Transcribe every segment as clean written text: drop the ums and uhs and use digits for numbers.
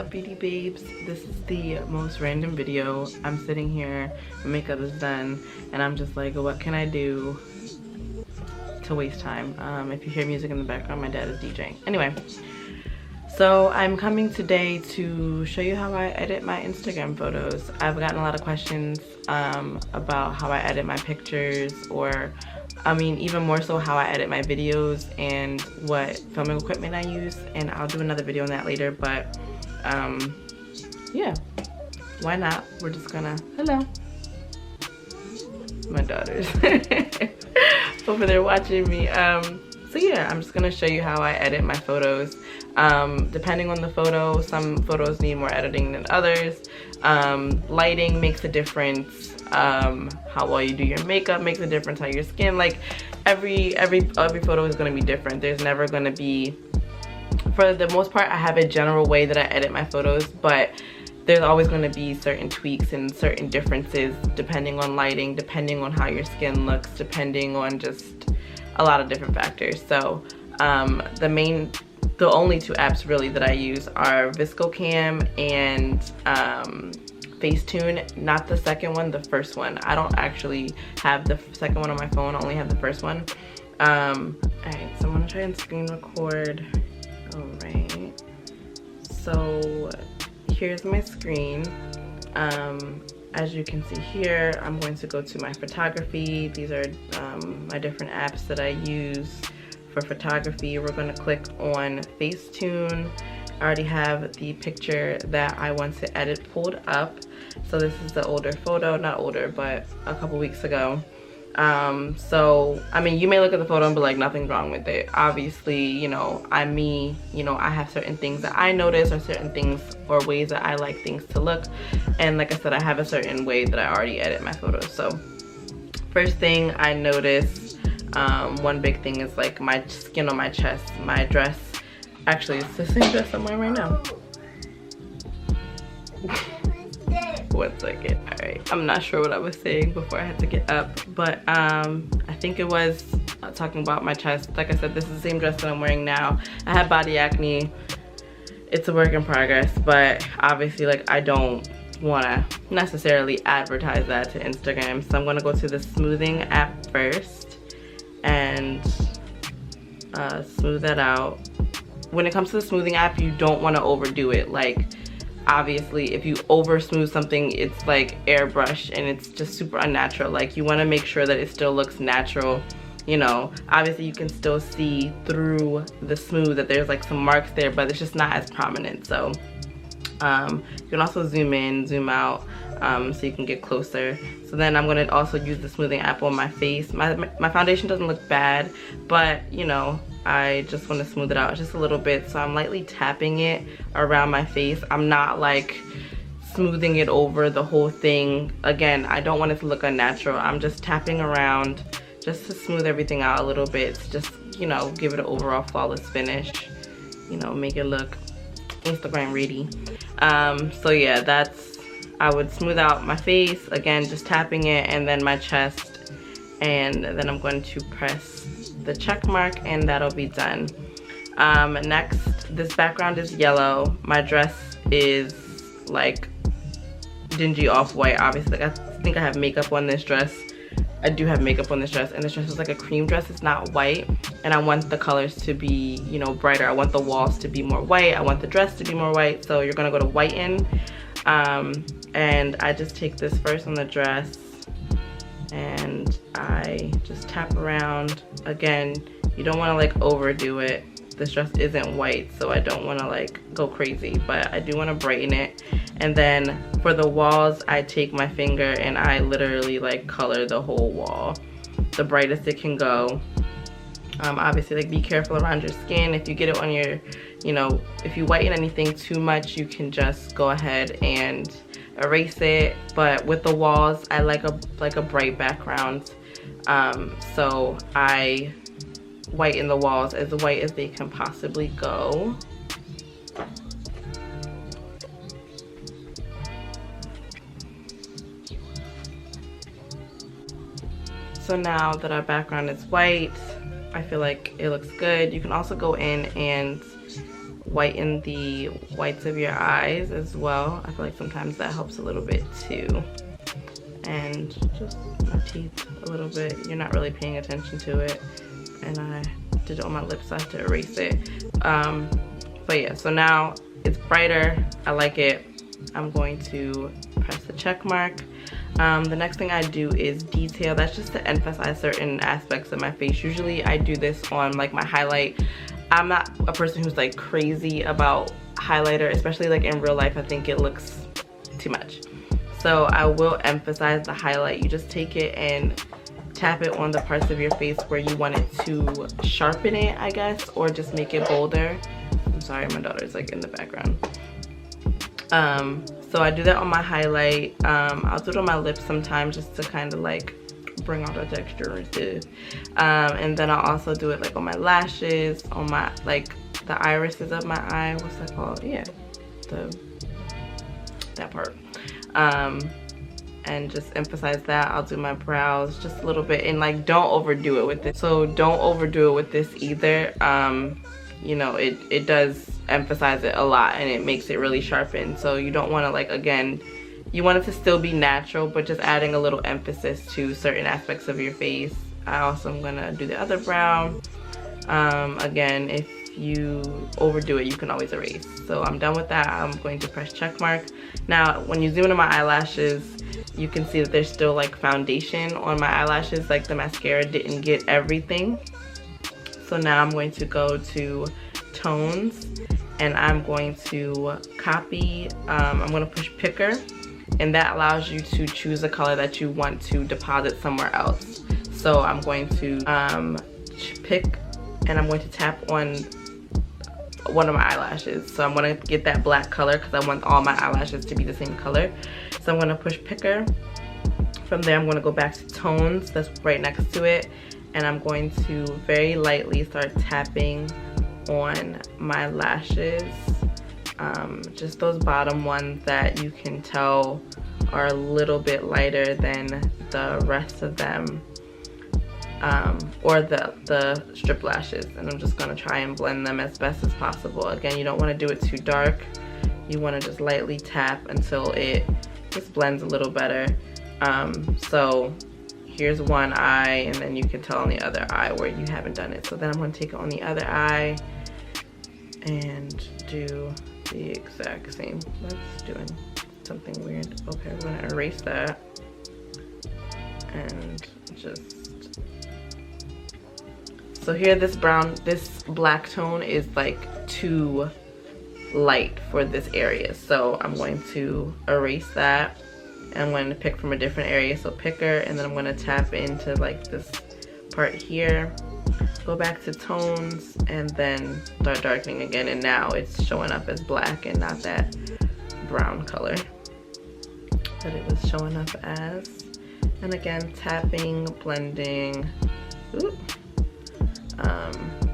up, beauty babes? This is the most random video. I'm sitting here, my makeup is done, and I'm just like, what can I do to waste time? If you hear music in the background, my dad is DJing. Anyway, so I'm coming today to show you how I edit my Instagram photos. I've gotten a lot of questions about how I edit my pictures, or I mean even more so how I edit my videos and what filming equipment I use, and I'll do another video on that later. But yeah, why not? We're just gonna, hello, my daughters over there watching me. So yeah, I'm just gonna show you how I edit my photos. Depending on the photo, some photos need more editing than others. Lighting makes a difference. How well you do your makeup makes a difference. How your skin, like every photo is going to be different. There's never going to be, for the most part, I have a general way that I edit my photos, but there's always going to be certain tweaks and certain differences depending on lighting, depending on how your skin looks, depending on just a lot of different factors. So the only two apps really that I use are VSCO Cam and Facetune. Not the second one, the first one. I don't actually have the second one on my phone, I only have the first one. Alright, so I'm gonna try and screen record. Alright, so here's my screen. As you can see here, I'm going to go to my photography. These are my different apps that I use for photography. We're going to click on Facetune. I already have the picture that I want to edit pulled up. So this is the older photo, not older, but a couple weeks ago. So I mean, you may look at the photo and be like, nothing's wrong with it. Obviously, you know, I'm me, you know, I have certain things that I notice, or certain things or ways that I like things to look. And like I said, I have a certain way that I already edit my photos. So first thing I notice, one big thing is like my skin on my chest. My dress, actually it's the same dress I'm wearing right now. 1 second. All right, I'm not sure what I was saying before I had to get up, but I think it was talking about my chest. Like I said, this is the same dress that I'm wearing now. I have body acne. It's a work in progress, but obviously, like, I don't want to necessarily advertise that to Instagram, so I'm going to go to the smoothing app first and smooth that out. When it comes to the smoothing app, you don't want to overdo it. Like, obviously, if you over smooth something, it's like airbrush and it's just super unnatural. Like, you want to make sure that it still looks natural. You know, obviously you can still see through the smooth that there's like some marks there, but it's just not as prominent. So you can also zoom in, zoom out, so you can get closer. So then I'm going to also use the smoothing app on my face. My foundation doesn't look bad, but you know, I just want to smooth it out just a little bit. So I'm lightly tapping it around my face. I'm not like smoothing it over the whole thing. Again, I don't want it to look unnatural. I'm just tapping around just to smooth everything out a little bit. Just, you know, give it an overall flawless finish. You know, make it look Instagram ready. So yeah, that's, I would smooth out my face, again just tapping it, and then my chest, and then I'm going to press the check mark and that'll be done. Next, this background is yellow. My dress is like dingy off-white. Obviously, like, I think I have makeup on this dress. I do have makeup on this dress, and this dress is like a cream dress. It's not white, and I want the colors to be, you know, brighter. I want the walls to be more white. I want the dress to be more white. So you're gonna go to whiten, and I just take this first on the dress and I just tap around. Again, you don't want to like overdo it. This dress isn't white, so I don't want to like go crazy, but I do want to brighten it. And then for the walls, I take my finger and I literally like color the whole wall the brightest it can go. Obviously, like, be careful around your skin. If you get it on your, you know, if you whiten anything too much, you can just go ahead and erase it. But with the walls, I like a bright background, so I whiten the walls as white as they can possibly go. So now that our background is white, I feel like it looks good. You can also go in and whiten the whites of your eyes as well. I feel like sometimes that helps a little bit too. And just my teeth a little bit. You're not really paying attention to it. And I did it on my lips, so I have to erase it. But yeah, so now it's brighter. I like it. I'm going to press the check mark. The next thing I do is detail. That's just to emphasize certain aspects of my face. Usually I do this on like my highlight. I'm not a person who's like crazy about highlighter, especially like in real life. I think it looks too much. So I will emphasize the highlight. You just take it and tap it on the parts of your face where you want it to sharpen it, I guess, or just make it bolder. I'm sorry, my daughter's like in the background. So I do that on my highlight. I'll do it on my lips sometimes just to kind of like bring out the texture and stuff. And then I'll also do it like on my lashes, on my like the irises of my eye. What's that called? Yeah, that part. And just emphasize that. I'll do my brows just a little bit, and like don't overdo it with this. So don't overdo it with this either. You know, it does emphasize it a lot and it makes it really sharpened. So you don't want to, like, again, you want it to still be natural, but just adding a little emphasis to certain aspects of your face. I also am gonna do the other brow. Again, if you overdo it, you can always erase. So I'm done with that. I'm going to press check mark. Now when you zoom into my eyelashes, you can see that there's still like foundation on my eyelashes, like the mascara didn't get everything. So now I'm going to go to tones, and I'm going to copy, I'm going to push picker, and that allows you to choose a color that you want to deposit somewhere else. So I'm going to pick, and I'm going to tap on one of my eyelashes. So I'm going to get that black color because I want all my eyelashes to be the same color. So I'm going to push picker. From there I'm going to go back to tones, that's right next to it, and I'm going to very lightly start tapping on my lashes, just those bottom ones that you can tell are a little bit lighter than the rest of them, or the strip lashes. And I'm just going to try and blend them as best as possible. Again, you don't want to do it too dark. You want to just lightly tap until it just blends a little better. So here's one eye, and then you can tell on the other eye where you haven't done it. So then I'm going to take it on the other eye and do the exact same. That's doing something weird. Okay, we're going to erase that and just, so here this black tone is like too light for this area, so I'm going to erase that. And I'm going to pick from a different area, so picker, and then I'm going to tap into like this part here, go back to tones, and then start darkening again. And now it's showing up as black and not that brown color that it was showing up as. And again, tapping, blending,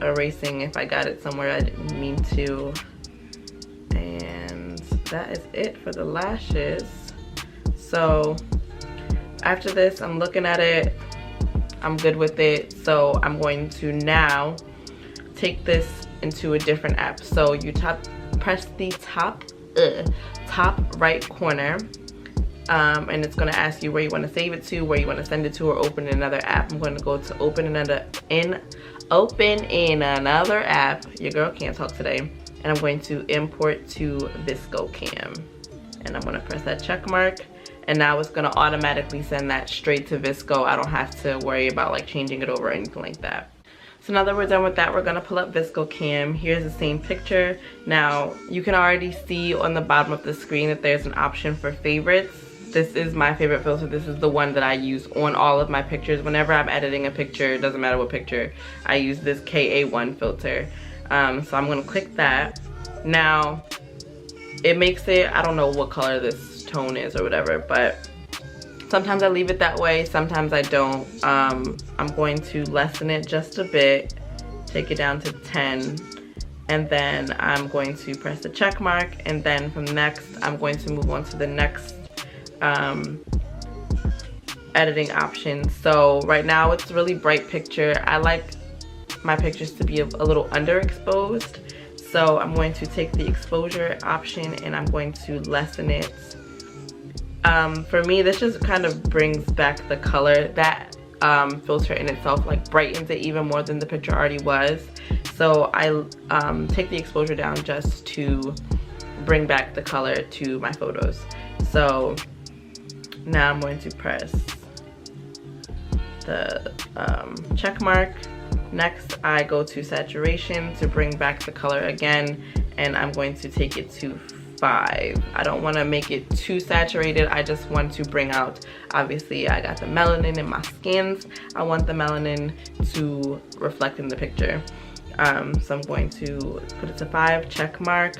erasing if I got it somewhere I didn't mean to. And that is it for the lashes. So after this, I'm looking at it, I'm good with it. So I'm going to now take this into a different app. So you press the top right corner, and it's going to ask you where you want to save it to, where you want to send it to, or open another app. I'm going to go to open in another app. Your girl can't talk today. And I'm going to import to VSCO Cam, and I'm going to press that check mark. And now it's going to automatically send that straight to VSCO. I don't have to worry about like changing it over or anything like that. So now that we're done with that, we're going to pull up VSCO Cam. Here's the same picture. Now you can already see on the bottom of the screen that there's an option for favorites. This is my favorite filter. This is the one that I use on all of my pictures. Whenever I'm editing a picture, it doesn't matter what picture, I use this KA1 filter. So I'm going to click that. Now it makes it, I don't know what color this tone is or whatever, but sometimes I leave it that way, sometimes I don't. I'm going to lessen it just a bit, take it down to 10, and then I'm going to press the check mark, and then from next I'm going to move on to the next editing option. So right now it's really bright picture. I like my pictures to be a little underexposed, So I'm going to take the exposure option and I'm going to lessen it. For me, this just kind of brings back the color. That filter in itself like brightens it even more than the picture already was. So I take the exposure down just to bring back the color to my photos. So now I'm going to press the check mark. Next, I go to saturation to bring back the color again, and I'm going to take it to 5. I don't want to make it too saturated. I just want to bring out, obviously I got the melanin in my skins. I want the melanin to reflect in the picture. So I'm going to put it to 5, check mark.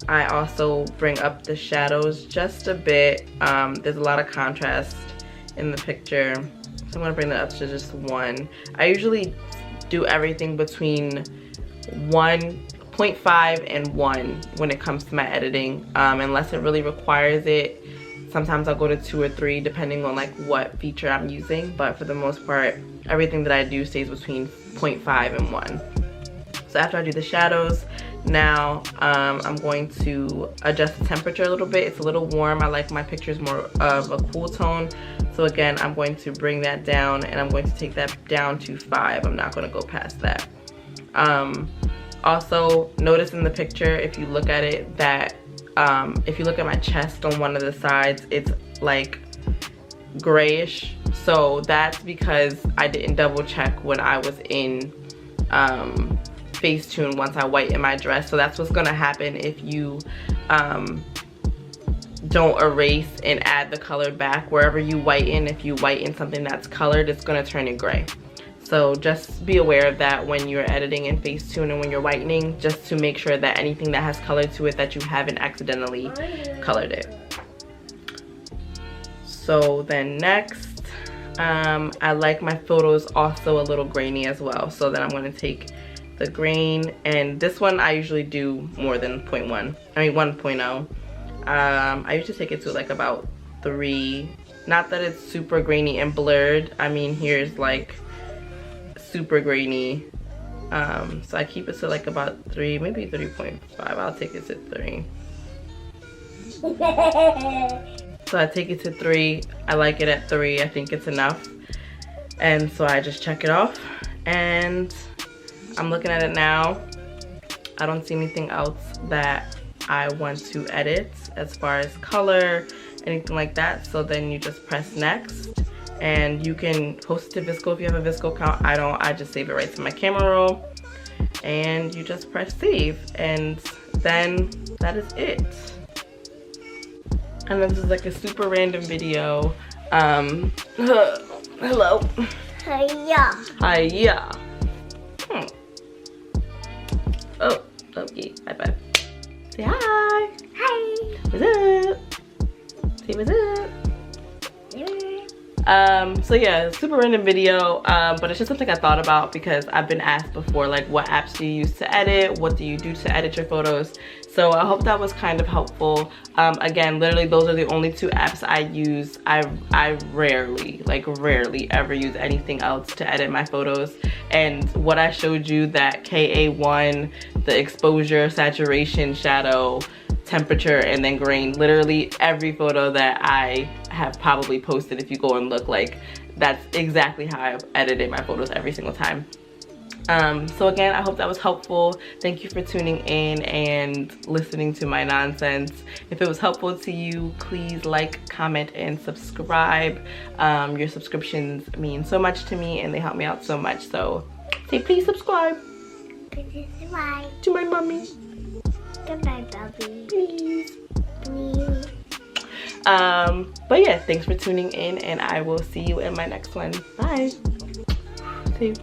I also bring up the shadows just a bit. There's a lot of contrast in the picture, so I'm going to bring that up to just 1. I usually do everything between 1.5 and 1 when it comes to my editing, unless it really requires it. Sometimes I'll go to 2 or 3 depending on like what feature I'm using, but for the most part everything that I do stays between 0.5 and 1. So after I do the shadows, now I'm going to adjust the temperature a little bit. It's a little warm. I like my pictures more of a cool tone. So again, I'm going to bring that down and I'm going to take that down to 5. I'm not going to go past that. Also, notice in the picture, if you look at it, that if you look at my chest on one of the sides, it's like grayish. So that's because I didn't double check when I was in Facetune once I whiten my dress. So that's what's gonna happen if you don't erase and add the color back. Wherever you whiten, if you whiten something that's colored, it's gonna turn it gray. So just be aware of that when you're editing in Facetune and when you're whitening, just to make sure that anything that has color to it, that you haven't accidentally colored it. So then next, I like my photos also a little grainy as well. So then I'm gonna take the grain, and this one I usually do more than 1.0. I usually take it to like about 3. Not that it's super grainy and blurred. I mean, here's like super grainy. So I keep it to like about 3, maybe 3.5. I'll take it to 3. So I take it to 3. I like it at 3. I think it's enough. And so I just check it off, and I'm looking at it now. I don't see anything else that I want to edit as far as color, anything like that. So then you just press next, and you can post it to VSCO if you have a VSCO account. I don't. I just save it right to my camera roll, and you just press save, and then that is it. And this is like a super random video. Hello. Hiya. Hiya. Oh, okay. High five. Say hi. Hi. What's up? Say what's up. So yeah, super random video, but it's just something I thought about because I've been asked before, like, what apps do you use to edit? What do you do to edit your photos? So I hope that was kind of helpful. Again, literally those are the only 2 apps I use. I rarely ever use anything else to edit my photos. And what I showed you, that KA1, the exposure, saturation, shadow, temperature, and then grain, literally every photo that I have probably posted, if you go and look, like, that's exactly how I've edited my photos every single time. So again, I hope that was helpful. Thank you for tuning in and listening to my nonsense. If it was helpful to you, please like, comment, and subscribe. Your subscriptions mean so much to me and they help me out so much. So say please subscribe. Please subscribe To my mommy. Goodbye, Bobby. Please. Please. But yeah, thanks for tuning in, and I will see you in my next one. Bye. See you.